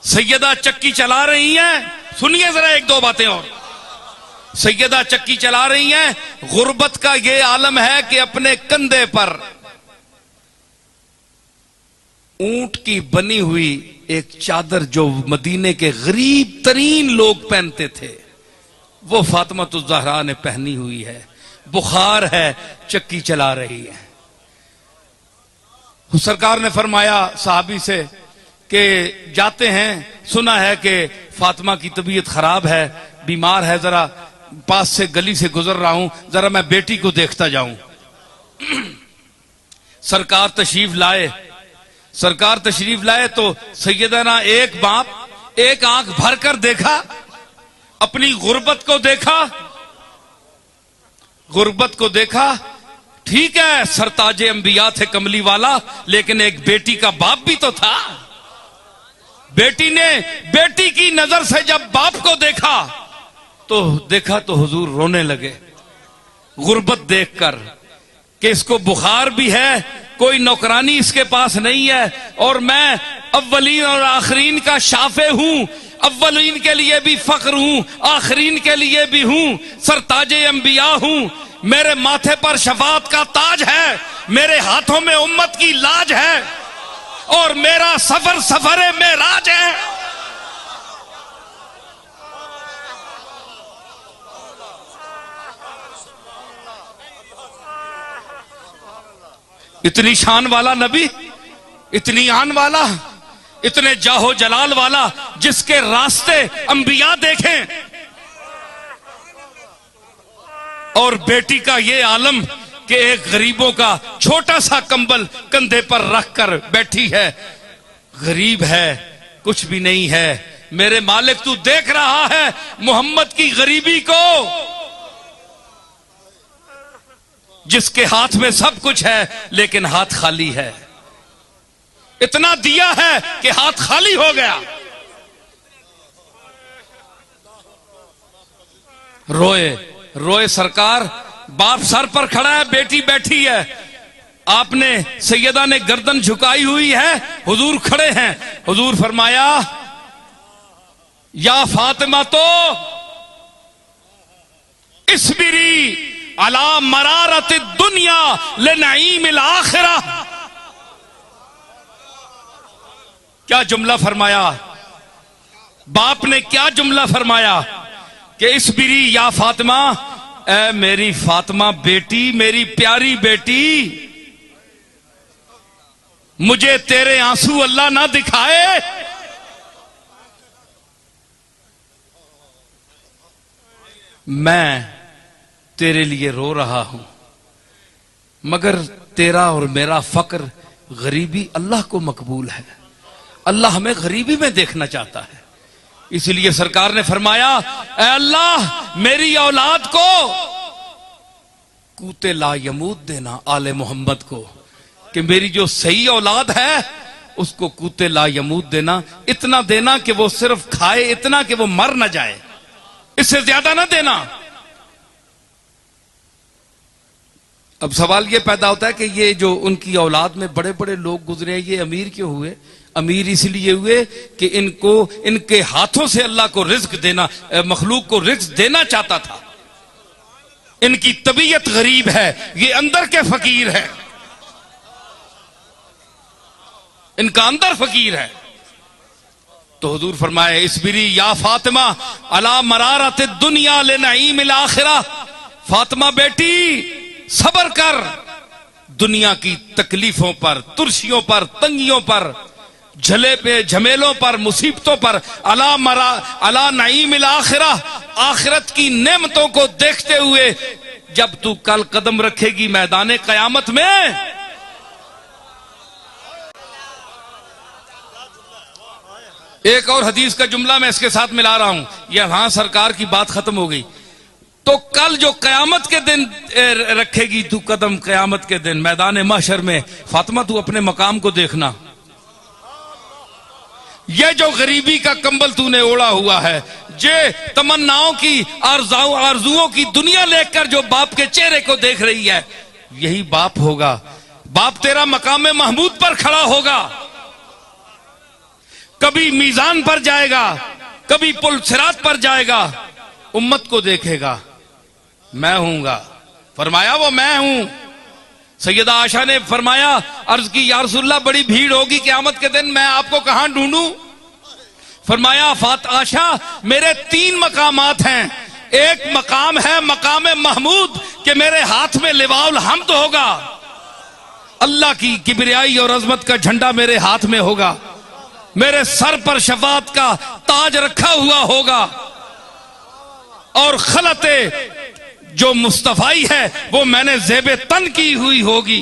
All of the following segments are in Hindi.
सैयदा चक्की चला रही हैं, सुनिए जरा एक दो बातें और। सैयदा चक्की चला रही हैं, गुर्बत का यह आलम है कि अपने कंधे पर ऊंट की बनी हुई एक चादर जो मदीने के गरीब तरीन लोग पहनते थे वो फातिमा तुज़ ज़हरा ने पहनी हुई है। बुखार है, चक्की चला रही है। सरकार ने फरमाया साहबी से कि जाते हैं, सुना है कि फातिमा की तबीयत खराब है, बीमार है, जरा पास से गली से गुजर रहा हूं, जरा मैं बेटी को देखता जाऊं। सरकार तशरीफ लाए तो सैयदना एक बाप एक आंख भर कर देखा, अपनी गुर्बत को देखा। ठीक है, सरताजे अंबिया थे कमली वाला, लेकिन एक बेटी का बाप भी तो था। बेटी ने बेटी की नजर से जब बाप को देखा तो हुजूर रोने लगे गुर्बत देखकर कि इसको बुखार भी है, कोई नौकरानी इसके पास नहीं है, और मैं अव्वलीन और आखरीन का शाफे हूं, अव्वलीन के लिए भी फख्र हूं, आखरीन के लिए भी हूं, सरताजे अंबिया हूं, मेरे माथे पर शफाअत का ताज है, मेरे हाथों में उम्मत की लाज है, और मेरा सफर सफरे मेराज है। इतनी शान वाला नबी, इतनी आन वाला, इतने जाहो जलाल वाला, जिसके रास्ते अंबिया देखें, और बेटी का ये आलम कि एक गरीबों का छोटा सा कंबल कंधे पर रखकर बैठी है, गरीब है, कुछ भी नहीं है। मेरे मालिक तू देख रहा है मोहम्मद की गरीबी को, जिसके हाथ में सब कुछ है लेकिन हाथ खाली है। इतना दिया है कि हाथ खाली हो गया। रोए सरकार, बाप सर पर खड़ा है, बेटी बैठी है, आपने सैयदा ने गर्दन झुकाई हुई है, हुजूर खड़े हैं। हुजूर फरमाया या फातिमा तो इस्बिरी अला मरारत दुनिया ले नईमिल आखिरा। क्या जुमला फरमाया बाप ने, क्या जुमला फरमाया कि इस्बिरी या फातिमा, ए मेरी फातिमा बेटी, मेरी प्यारी बेटी, मुझे तेरे आंसू अल्लाह ना दिखाए, मैं तेरे लिए रो रहा हूं, मगर तेरा और मेरा फक्र, गरीबी अल्लाह को मकबूल है, अल्लाह हमें गरीबी में देखना चाहता है। इसलिए सरकार ने फरमाया, ऐ अल्लाह मेरी औलाद को कूते ला यमूद देना, आले मोहम्मद को, कि मेरी जो सही औलाद है उसको कूते ला यमूद देना, इतना देना कि वो सिर्फ खाए, इतना कि वो मर ना जाए, इससे ज्यादा ना देना। अब सवाल ये पैदा होता है कि ये जो उनकी औलाद में बड़े बड़े लोग गुजरे, ये अमीर क्यों हुए? अमीर इसलिए हुए कि इनको, इनके हाथों से अल्लाह को रिज्क देना, मखलूक को रिज्क देना चाहता था। इनकी तबीयत गरीब है, ये अंदर के फकीर है, इनका अंदर फकीर है। तो हुजूर फरमाए इस्बिरी या फातिमा अला मरारत दुनिया ले नईमिल आखिरा। फातिमा बेटी सबर कर दुनिया की तकलीफों पर, तुर्शियों पर, तंगियों पर, झले पे झमेलों पर, मुसीबतों पर, अला नईमिल आखिरा, आखिरत की नेमतों को देखते हुए जब तू कल कदम रखेगी मैदान कयामत में, एक और हदीस का जुमला मैं इसके साथ मिला रहा हूं, यहां सरकार की बात खत्म हो गई। तो कल जो कयामत के दिन रखेगी तू कदम, कयामत के दिन मैदान महशर में, फातिमा तू अपने मकाम को देखना, ये जो गरीबी का कंबल तूने ओढ़ा हुआ है, जे तमन्नाओं की, आरजुओं की दुनिया लेकर जो बाप के चेहरे को देख रही है, यही बाप होगा। बाप तेरा मकाम महमूद पर खड़ा होगा। कभी मीजान पर जाएगा, कभी पुल सिरात पर जाएगा, उम्मत को देखेगा, मैं हूंगा। फरमाया वो मैं हूं। सैयदा आशा ने फरमाया, अर्ज की या रसूलल्लाह बड़ी भीड़ होगी क़यामत के दिन, मैं आपको कहां ढूंढूं? फरमाया फात आशा मेरे 3 मकामात हैं। एक मकाम है मकाम महमूद कि मेरे हाथ में लिवाउल हम्द होगा, अल्लाह की किबरियाई और अजमत का झंडा मेरे हाथ में होगा, मेरे सर पर शफात का ताज रखा हुआ होगा, और खलते जो मुस्तफाई है वो मैंने ज़ेबे तन की हुई होगी।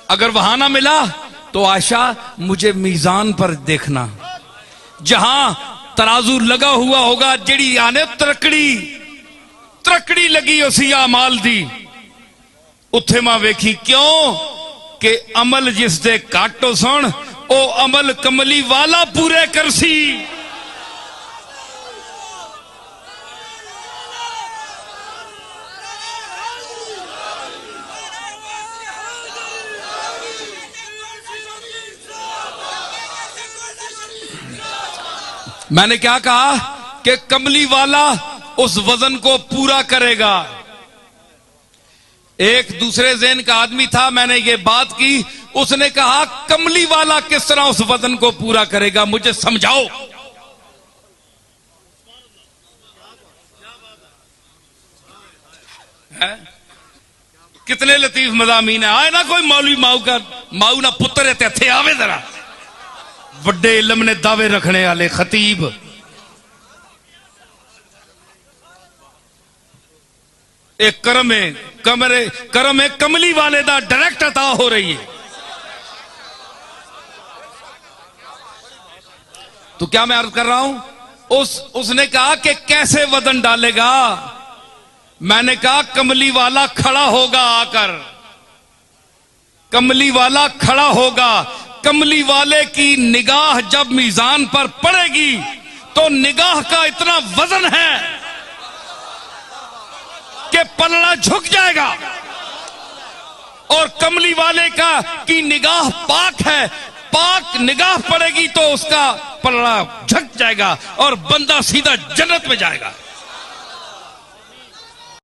अगर वहां ना मिला तो आशा मुझे मीजान पर देखना, जहां तराजू लगा हुआ होगा, जेड़ी आने तरकड़ी लगी उसी अमाल दी, उत्थे मां वेखी क्यों कि अमल जिस दे काटो सुन ओ अमल कमली वाला पूरे करसी। मैंने क्या कहा कि कमली वाला उस वजन को पूरा करेगा। एक दूसरे ज़हन का आदमी था, मैंने ये बात की, उसने कहा कमली वाला किस तरह उस वजन को पूरा करेगा, मुझे समझाओ। है? कितने लतीफ मज़ामीन है। आए ना कोई मौलवी माऊ ना पुत्र थे आवे जरा वड्डे इलम ने दावे रखने वाले खतीब। एक करम कमली वाले दा डायरेक्ट अता हो रही है। तो क्या मैं अर्ज कर रहा हूं, उसने कहा कि कैसे वजन डालेगा। मैंने कहा कमली वाला खड़ा होगा आकर, कमली वाला खड़ा होगा। कमली वाले की निगाह जब मीजान पर पड़ेगी तो निगाह का इतना वजन है कि पलड़ा झुक जाएगा, और कमली वाले की निगाह पाक है, पाक निगाह पड़ेगी तो उसका पलड़ा झुक जाएगा और बंदा सीधा जन्नत में जाएगा।